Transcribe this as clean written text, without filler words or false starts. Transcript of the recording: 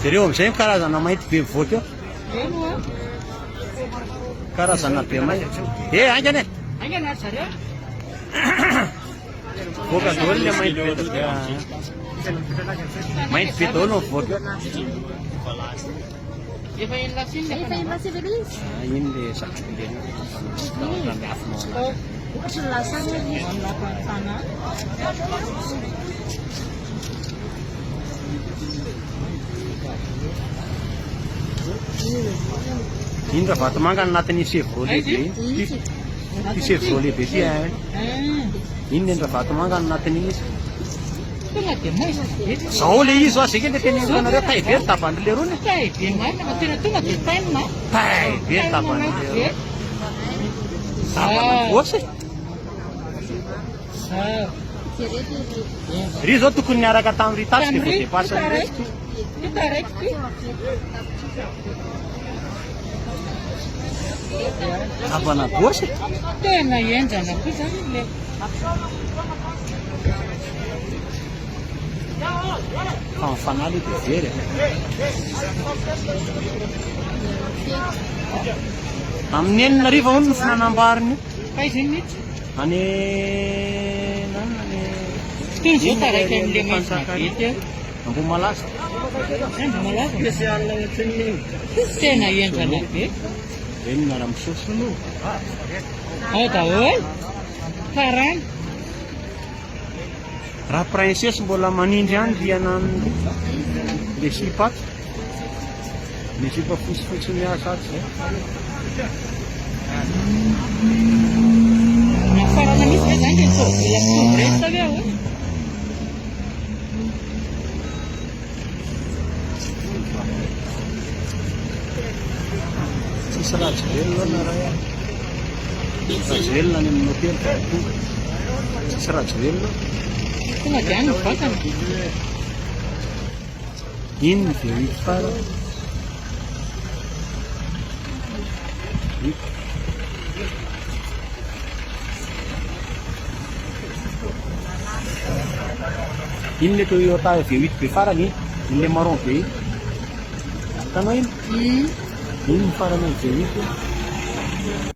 Jereo amin'izay karazana mainty be mivoaka eo. Karazana be mainty. Aingana e. Aingana zareo. Voaka daholo le mainty be dia mainty be daholo mivoaka eo. Efa enlasiny le Efa enlasiny ilay izy. Iny le safidiana. Ohatra ny lasary izy. Iny raha vatomanga anatin'ny chevrolet lehibe iny. Ity chevrolet lehibe ity iny ny raha vatomanga anatin'iny izy. tonga dia maizina be. Zao le izy oa zay ny teneniko anareo taille be tapany le rony. Taille be marina fa tena tonga dia painina. Taille be tapany le. Gosy. Ry zao tokony niaraka tamin'ny tasy dia vao dépassan'ny resy. Kita raiky. Avana gosy. Tena enjana koa zany le. Fanaly dia very. Amin'ny enina ariva hono ny finanambariny. Aiza mihitsy. Any Tony zao taraiky amin'ile maizina be teo. Ambohimalaza. Tena enjana be. Reny miara-misaosy. Ao daholo. Karana. Raha princesse mbola manindry any rianany le sipaky. Le sipa fotsifotsy miasa aty zay. Nafarana misy ve zany dia tovila mitovy ve ao? Tsisy ratsy velona na raha ratsy velona any amin'ny hôtely fa tonga. Tsisy ratsy velona. Tonga dia any ny vatana. Iny ny V8 fara. Iny le Toyota V8 be farany iny le marron be iny. Hitanao iny? Iny ny farany V8.